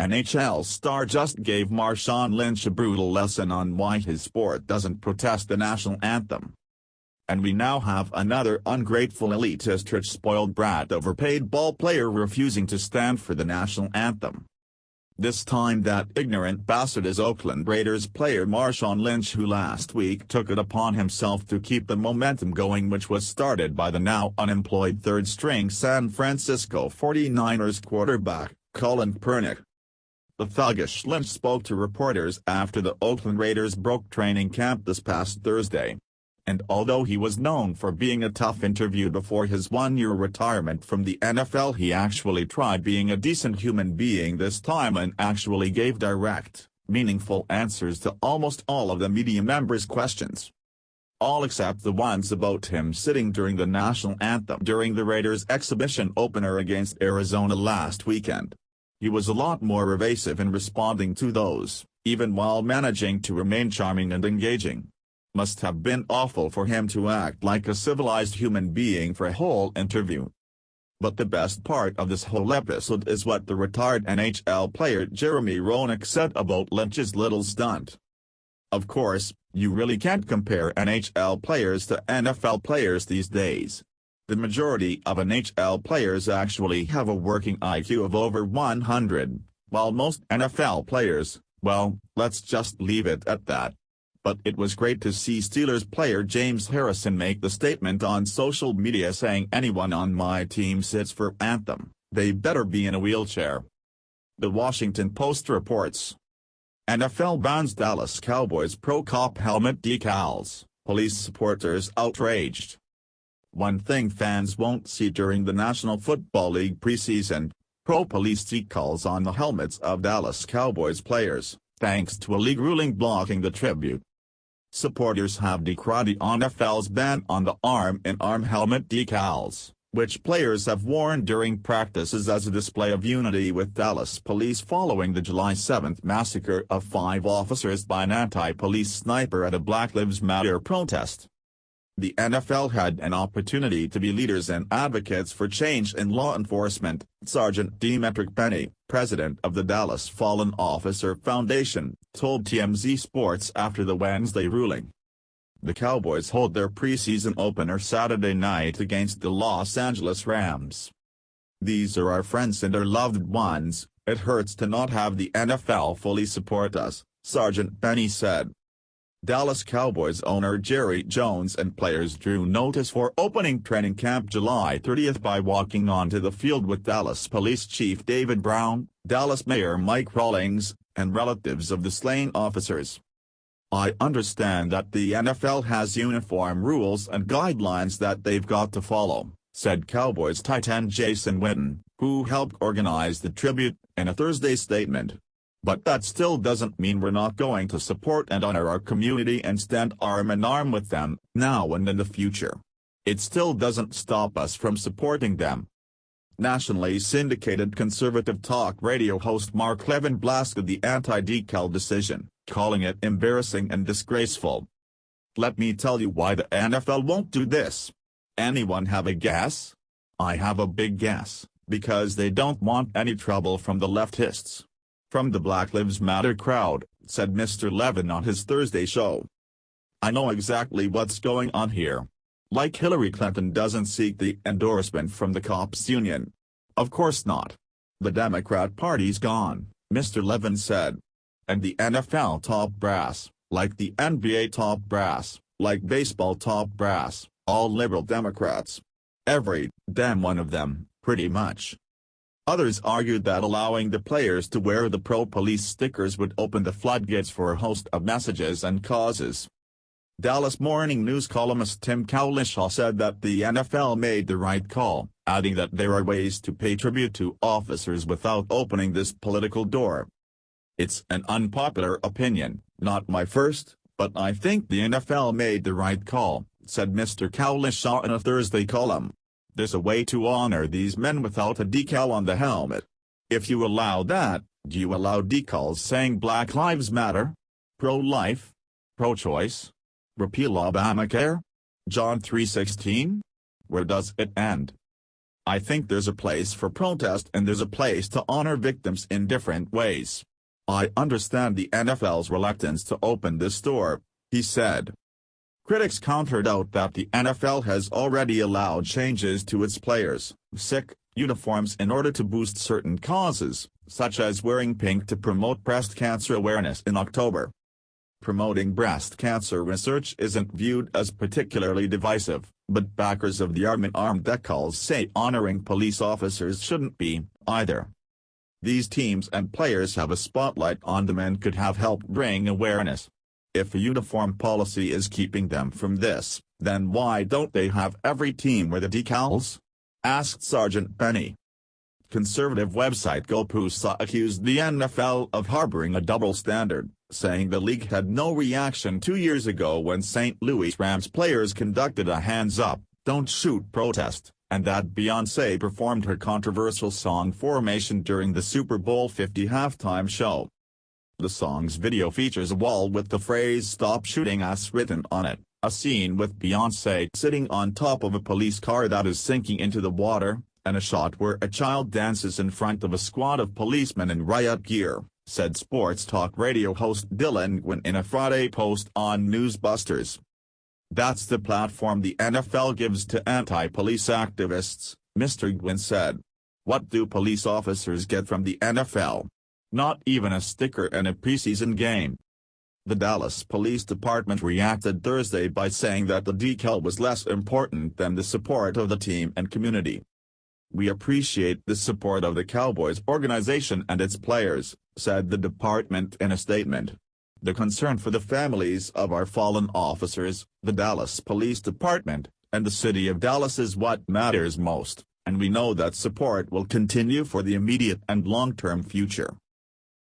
NHL star just gave Marshawn Lynch a brutal lesson on why his sport doesn't protest the national anthem. And we now have another ungrateful elitist rich spoiled brat overpaid ball player refusing to stand for the national anthem. This time that ignorant bastard is Oakland Raiders player Marshawn Lynch, who last week took it upon himself to keep the momentum going which was started by the now unemployed third-string San Francisco 49ers quarterback, Colin Kaepernick. The thuggish Lynch spoke to reporters after the Oakland Raiders broke training camp this past Thursday. And although he was known for being a tough interview before his one-year retirement from the NFL, he actually tried being a decent human being this time and actually gave direct, meaningful answers to almost all of the media members' questions. All except the ones about him sitting during the national anthem during the Raiders' exhibition opener against Arizona last weekend. He was a lot more evasive in responding to those, even while managing to remain charming and engaging. Must have been awful for him to act like a civilized human being for a whole interview. But the best part of this whole episode is what the retired NHL player Jeremy Roenick said about Lynch's little stunt. Of course, you really can't compare NHL players to NFL players these days. The majority of NHL players actually have a working IQ of over 100, while most NFL players, well, let's just leave it at that. But it was great to see Steelers player James Harrison make the statement on social media saying anyone on my team sits for anthem, they better be in a wheelchair. The Washington Post reports. NFL bans Dallas Cowboys Pro Cop helmet decals, police supporters outraged. One thing fans won't see during the National Football League preseason, pro police decals on the helmets of Dallas Cowboys players, thanks to a league ruling blocking the tribute. Supporters have decried the NFL's ban on the arm-in-arm helmet decals, which players have worn during practices as a display of unity with Dallas police following the July 7 massacre of 5 officers by an anti-police sniper at a Black Lives Matter protest. The NFL had an opportunity to be leaders and advocates for change in law enforcement, Sergeant Demetric Penny, president of the Dallas Fallen Officer Foundation, told TMZ Sports after the Wednesday ruling. The Cowboys hold their preseason opener Saturday night against the Los Angeles Rams. These are our friends and our loved ones, it hurts to not have the NFL fully support us, Sergeant Penny said. Dallas Cowboys owner Jerry Jones and players drew notice for opening training camp July 30 by walking onto the field with Dallas Police Chief David Brown, Dallas Mayor Mike Rawlings, and relatives of the slain officers. I understand that the NFL has uniform rules and guidelines that they've got to follow, said Cowboys tight end Jason Witten, who helped organize the tribute, in a Thursday statement. But that still doesn't mean we're not going to support and honor our community and stand arm in arm with them, now and in the future. It still doesn't stop us from supporting them. Nationally syndicated conservative talk radio host Mark Levin blasted the anti-decal decision, calling it embarrassing and disgraceful. Let me tell you why the NFL won't do this. Anyone have a guess? I have a big guess, because they don't want any trouble from the leftists. From the Black Lives Matter crowd, said Mr. Levin on his Thursday show. I know exactly what's going on here. Like Hillary Clinton doesn't seek the endorsement from the cops union. Of course not. The Democrat Party's gone, Mr. Levin said. And the NFL top brass, like the NBA top brass, like baseball top brass, all liberal Democrats. Every damn one of them, pretty much. Others argued that allowing the players to wear the pro-police stickers would open the floodgates for a host of messages and causes. Dallas Morning News columnist Tim Cowlishaw said that the NFL made the right call, adding that there are ways to pay tribute to officers without opening this political door. It's an unpopular opinion, not my first, but I think the NFL made the right call, said Mr. Cowlishaw in a Thursday column. There's a way to honor these men without a decal on the helmet. If you allow that, do you allow decals saying Black Lives Matter? Pro-life? Pro-choice? Repeal Obamacare? John 3:16? Where does it end? I think there's a place for protest and there's a place to honor victims in different ways. I understand the NFL's reluctance to open this door," he said. Critics countered out that the NFL has already allowed changes to its players' sick uniforms in order to boost certain causes, such as wearing pink to promote breast cancer awareness in October. Promoting breast cancer research isn't viewed as particularly divisive, but backers of the armed decals say honoring police officers shouldn't be, either. These teams and players have a spotlight on them and could have helped bring awareness. If a uniform policy is keeping them from this, then why don't they have every team wear the decals? Asked Sergeant Benny. Conservative website goo.gl accused the NFL of harboring a double standard, saying the league had no reaction 2 years ago when St. Louis Rams players conducted a hands-up, don't shoot protest, and that Beyoncé performed her controversial song Formation during the Super Bowl 50 halftime show. The song's video features a wall with the phrase "Stop Shooting Us" written on it, a scene with Beyoncé sitting on top of a police car that is sinking into the water, and a shot where a child dances in front of a squad of policemen in riot gear, said sports talk radio host Dylan Gwynn in a Friday post on Newsbusters. That's the platform the NFL gives to anti-police activists, Mr. Gwynn said. What do police officers get from the NFL? Not even a sticker and a preseason game. The Dallas Police Department reacted Thursday by saying that the decal was less important than the support of the team and community. "We appreciate the support of the Cowboys organization and its players," said the department in a statement. "The concern for the families of our fallen officers, the Dallas Police Department, and the city of Dallas is what matters most, and we know that support will continue for the immediate and long-term future.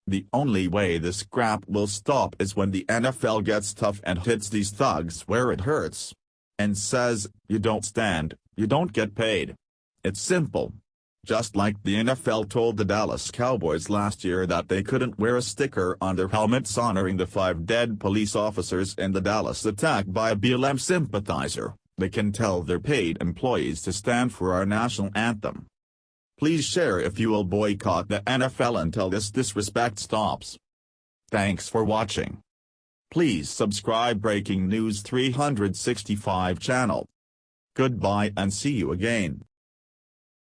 The only way this scrap will stop is when the NFL gets tough and hits these thugs where it hurts. And says, you don't stand, you don't get paid. It's simple." Just like the NFL told the Dallas Cowboys last year that they couldn't wear a sticker on their helmets honoring the 5 dead police officers in the Dallas attack by a BLM sympathizer, they can tell their paid employees to stand for our national anthem. Please share if you will boycott the NFL until this disrespect stops. Thanks for watching. Please subscribe Breaking News 365 channel. Goodbye and see you again.